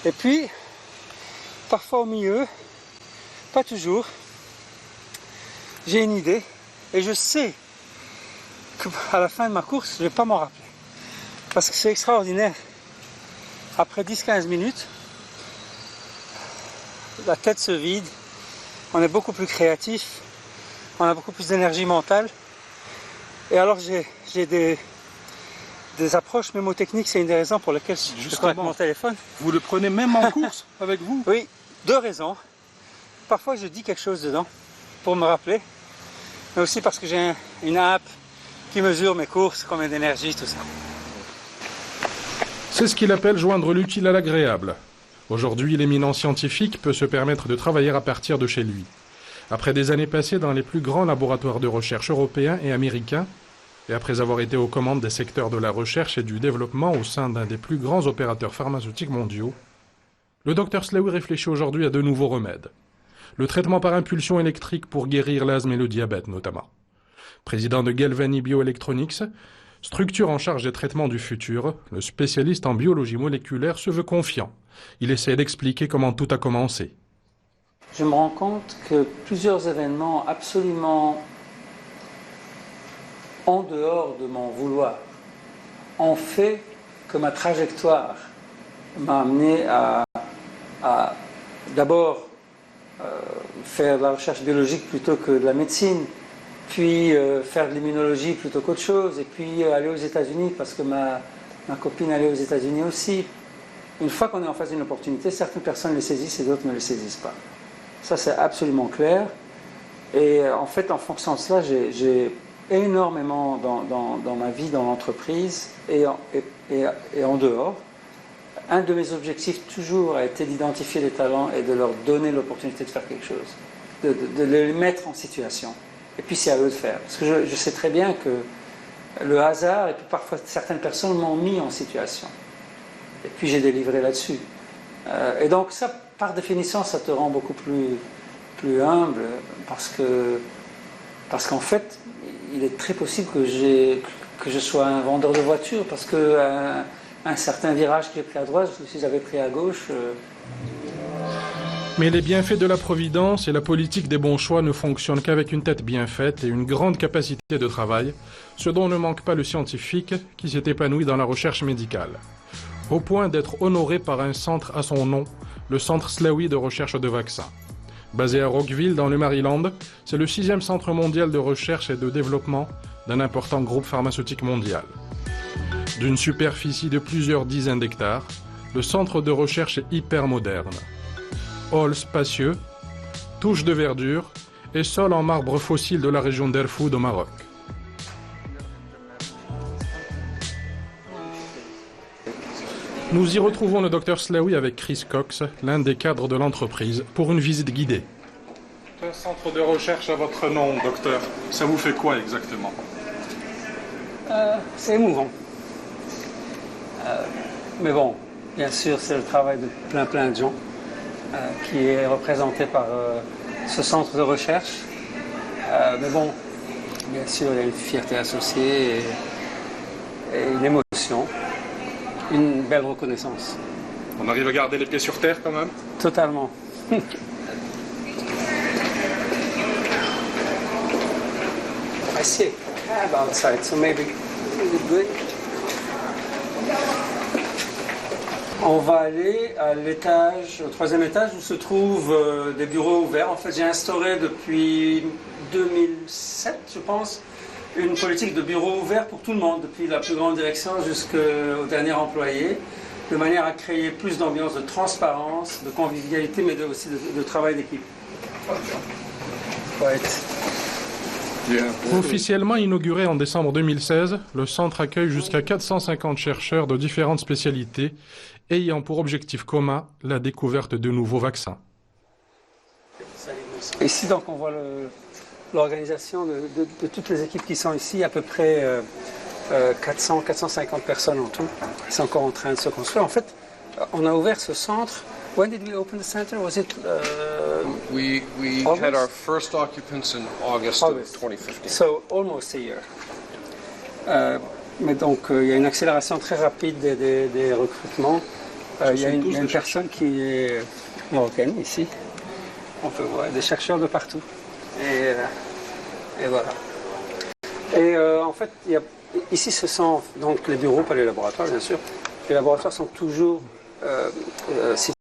Et puis, parfois au milieu, pas toujours, j'ai une idée et je sais qu'à la fin de ma course, je ne vais pas m'en rappeler. Parce que c'est extraordinaire. Après 10-15 minutes, la tête se vide, on est beaucoup plus créatif, on a beaucoup plus d'énergie mentale. Et alors j'ai des approches mémotechniques, c'est une des raisons pour lesquelles je prends mon téléphone. Vous le prenez même en course avec vous? Oui, 2 raisons. Parfois je dis quelque chose dedans pour me rappeler, mais aussi parce que j'ai une app qui mesure mes courses, combien d'énergie, tout ça. C'est ce qu'il appelle joindre l'utile à l'agréable. Aujourd'hui, l'éminent scientifique peut se permettre de travailler à partir de chez lui. Après des années passées dans les plus grands laboratoires de recherche européens et américains, et après avoir été aux commandes des secteurs de la recherche et du développement au sein d'un des plus grands opérateurs pharmaceutiques mondiaux, le Dr Slaoui réfléchit aujourd'hui à de nouveaux remèdes. Le traitement par impulsion électrique pour guérir l'asthme et le diabète notamment. Président de Galvani Bioelectronics, structure en charge des traitements du futur, le spécialiste en biologie moléculaire se veut confiant. Il essaie d'expliquer comment tout a commencé. Je me rends compte que plusieurs événements absolument en dehors de mon vouloir ont fait que ma trajectoire m'a amené à d'abord faire de la recherche biologique plutôt que de la médecine, puis faire de l'immunologie plutôt qu'autre chose, et puis aller aux États-Unis parce que ma copine allait aux États-Unis aussi. Une fois qu'on est en face d'une opportunité, certaines personnes les saisissent et d'autres ne les saisissent pas. Ça, c'est absolument clair. Et en fait, en fonction de cela, j'ai énormément dans ma vie, dans l'entreprise et en dehors. Un de mes objectifs toujours a été d'identifier les talents et de leur donner l'opportunité de faire quelque chose, de les mettre en situation. Et puis c'est à eux de faire. Parce que je sais très bien que le hasard et puis parfois certaines personnes m'ont mis en situation. Et puis j'ai délivré là-dessus. Et donc ça, par définition, ça te rend beaucoup plus humble parce qu'en fait, il est très possible que je sois un vendeur de voitures parce qu'un certain virage que j'ai pris à droite, si j'avais pris à gauche... Mais les bienfaits de la providence et la politique des bons choix ne fonctionnent qu'avec une tête bien faite et une grande capacité de travail, ce dont ne manque pas le scientifique qui s'est épanoui dans la recherche médicale. Au point d'être honoré par un centre à son nom, le Centre Slaoui de recherche de vaccins. Basé à Rockville, dans le Maryland, c'est le 6e centre mondial de recherche et de développement d'un important groupe pharmaceutique mondial. D'une superficie de plusieurs dizaines d'hectares, le centre de recherche est hyper moderne. Hall spacieux, touches de verdure et sol en marbre fossile de la région d'Erfoud au Maroc. Nous y retrouvons le Dr Slaoui avec Chris Cox, l'un des cadres de l'entreprise, pour une visite guidée. Un centre de recherche à votre nom, docteur. Ça vous fait quoi exactement? C'est émouvant. Mais bon, bien sûr, c'est le travail de plein de gens qui est représenté par ce centre de recherche. Mais bon, bien sûr, il y a une fierté associée et une émotion. Une belle reconnaissance. On arrive à garder les pieds sur terre quand même? Totalement. I see a cab outside, so maybe good. On va aller à l'étage, au 3e étage où se trouvent des bureaux ouverts. En fait, j'ai instauré depuis 2007, je pense, une politique de bureau ouvert pour tout le monde, depuis la plus grande direction jusqu'au dernier employé, de manière à créer plus d'ambiance de transparence, de convivialité, mais aussi de travail d'équipe. Officiellement inauguré en décembre 2016, le centre accueille jusqu'à 450 chercheurs de différentes spécialités, ayant pour objectif commun la découverte de nouveaux vaccins. Ici, donc, on voit l'organisation de toutes les équipes qui sont ici, à peu près 400-450 personnes en tout. C'est encore en train de se construire. En fait, on a ouvert ce centre. When did we open the center? Was it we had our first occupants in August of 2015. So almost a year. Mais donc, il y a une accélération très rapide des recrutements. Il y a une personne qui est marocaine ici. On peut voir des chercheurs de partout. Et voilà. Et en fait, ici, ce sont donc les bureaux, pas les laboratoires, bien sûr. Les laboratoires sont toujours situés